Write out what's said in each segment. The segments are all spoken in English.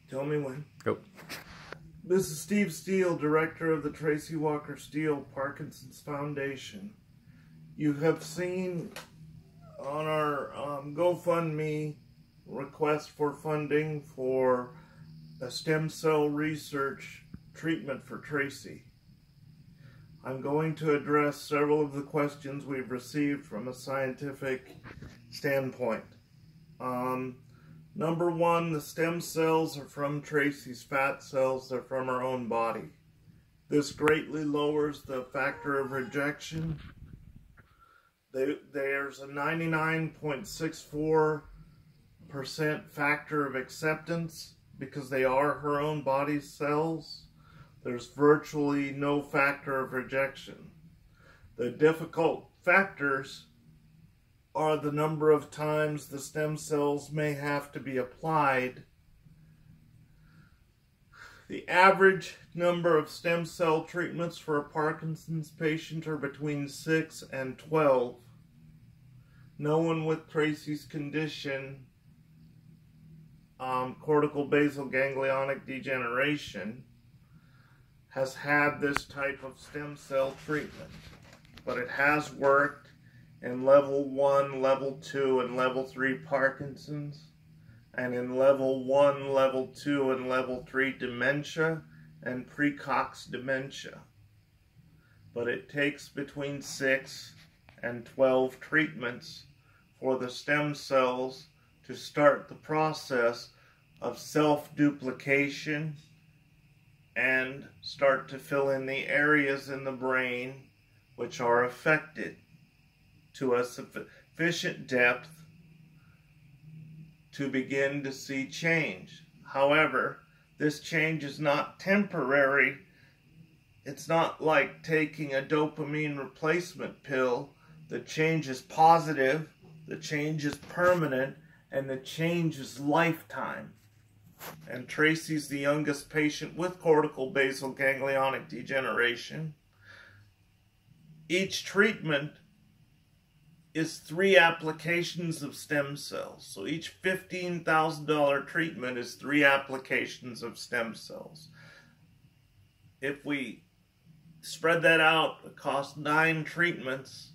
Tell me when. Go. This is Steve Steele, director of the Tracy Walker Steele Parkinson's Foundation. You have seen on our GoFundMe request for funding for a stem cell research treatment for Tracy. I'm going to address several of the questions we've received from a scientific standpoint. Number one, the stem cells are from Tracy's fat cells. They're from her own body. This greatly lowers the factor of rejection. There's a 99.64% factor of acceptance because they are her own body cells. There's virtually no factor of rejection. The difficult factors are the number of times the stem cells may have to be applied. The average number of stem cell treatments for a Parkinson's patient are between 6 and 12. No one with Tracy's condition, cortical basal ganglionic degeneration, has had this type of stem cell treatment, but it has worked in level 1, level 2, and level 3 Parkinson's, and in level 1, level 2, and level 3 dementia and precox dementia. But it takes between 6 and 12 treatments for the stem cells to start the process of self-duplication and start to fill in the areas in the brain which are affected to a sufficient depth to begin to see change. However, this change is not temporary. It's not like taking a dopamine replacement pill. The change is positive, the change is permanent, and the change is lifetime. And Tracy's the youngest patient with cortical basal ganglionic degeneration. Each treatment is 3 applications of stem cells. So each $15,000 treatment is 3 applications of stem cells. If we spread that out, it costs 9 treatments.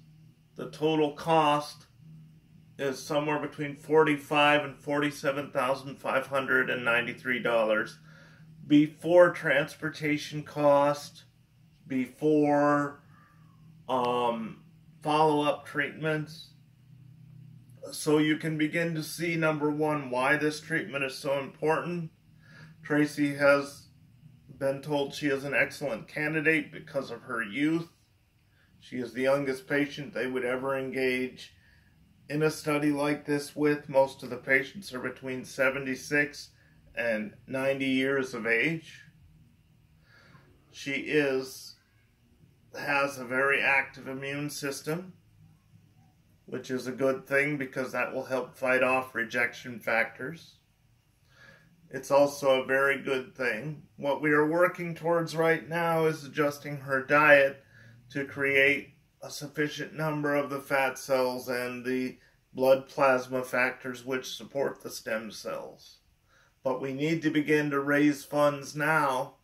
The total cost is somewhere between $45,000 and $47,593 before transportation cost, before follow-up treatments. So you can begin to see, number one, why this treatment is so important. Tracy has been told she is an excellent candidate because of her youth. She is the youngest patient they would ever engage in a study like this with. Most of the patients are between 76 and 90 years of age. She has a very active immune system, which is a good thing because that will help fight off rejection factors. It's also a very good thing. What we are working towards right now is adjusting her diet to create a sufficient number of the fat cells and the blood plasma factors which support the stem cells. But we need to begin to raise funds now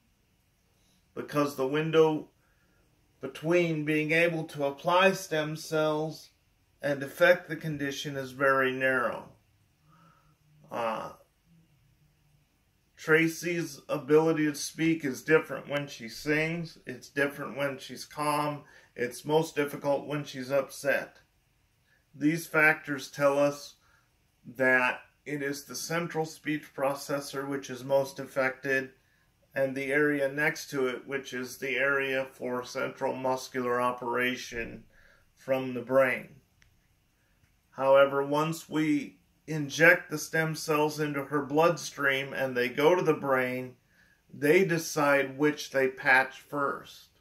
because the window between being able to apply stem cells and affect the condition is very narrow. Tracy's ability to speak is different when she sings. It's different when she's calm. It's most difficult when she's upset. These factors tell us that it is the central speech processor which is most affected, and the area next to it, which is the area for central muscular operation from the brain. However, once we inject the stem cells into her bloodstream and they go to the brain, they decide which they patch first.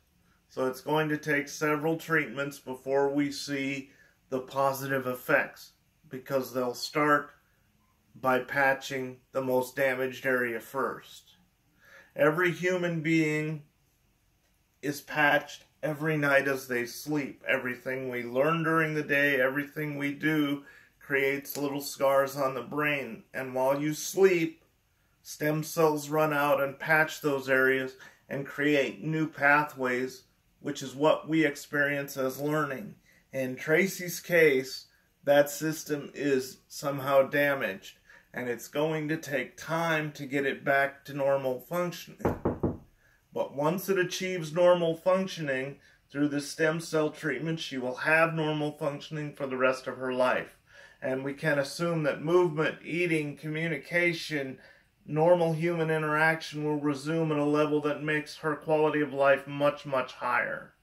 So it's going to take several treatments before we see the positive effects, because they'll start by patching the most damaged area first. Every human being is patched every night as they sleep. Everything we learn during the day, everything we do creates little scars on the brain. And while you sleep, stem cells run out and patch those areas and create new pathways, which is what we experience as learning. In Tracy's case, that system is somehow damaged, and it's going to take time to get it back to normal functioning. But once it achieves normal functioning through the stem cell treatment, she will have normal functioning for the rest of her life. And we can assume that movement, eating, communication, normal human interaction will resume at a level that makes her quality of life much, much higher.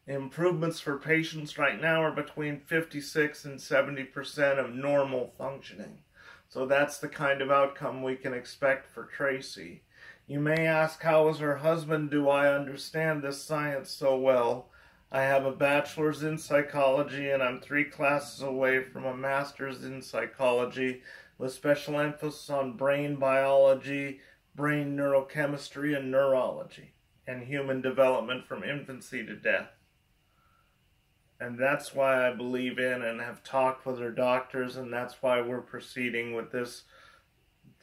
Improvements for patients right now are between 56 and 70% of normal functioning. So that's the kind of outcome we can expect for Tracy. You may ask, how is her husband? Do I understand this science so well? I have a bachelor's in psychology, and I'm 3 classes away from a master's in psychology with special emphasis on brain biology, brain neurochemistry, and neurology, and human development from infancy to death. And that's why I believe in and have talked with her doctors, and that's why we're proceeding with this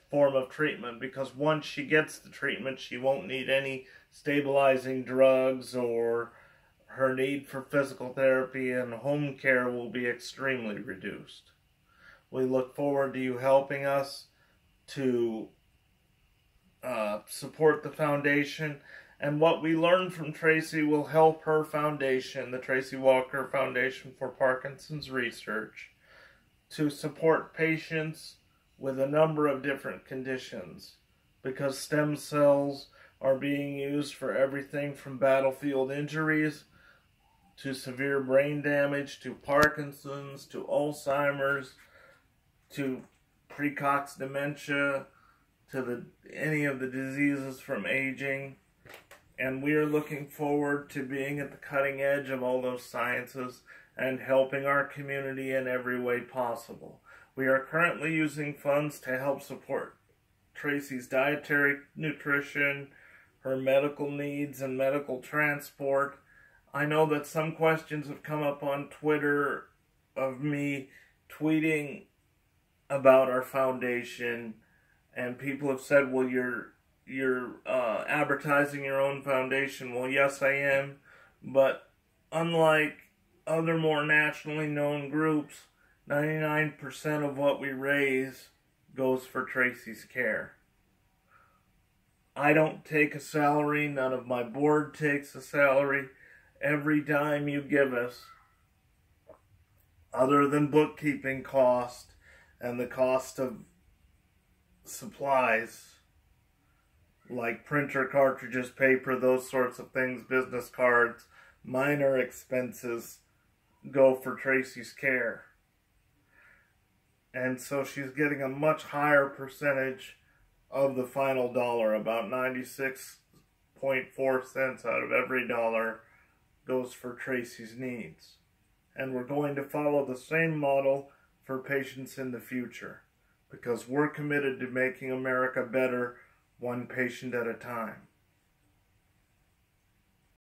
form of treatment, because once she gets the treatment, she won't need any stabilizing drugs, or her need for physical therapy and home care will be extremely reduced. We look forward to you helping us to support the foundation, and what we learn from Tracy will help her foundation, the Tracy Walker Foundation for Parkinson's Research, to support patients with a number of different conditions, because stem cells are being used for everything from battlefield injuries to severe brain damage to Parkinson's to Alzheimer's to precox dementia to any of the diseases from aging. And we are looking forward to being at the cutting edge of all those sciences and helping our community in every way possible. We are currently using funds to help support Tracy's dietary nutrition, her medical needs, and medical transport. I know that some questions have come up on Twitter of me tweeting about our foundation, and people have said, well, you're advertising your own foundation. Well, yes, I am, but unlike other more nationally known groups, 99% of what we raise goes for Tracy's care. I don't take a salary. None of my board takes a salary. Every dime you give us, other than bookkeeping cost and the cost of supplies like printer cartridges, paper, those sorts of things, business cards, minor expenses, go for Tracy's care. And so she's getting a much higher percentage of the final dollar. About 96.4 cents out of every dollar goes for Tracy's needs. And we're going to follow the same model for patients in the future, because we're committed to making America better, one patient at a time.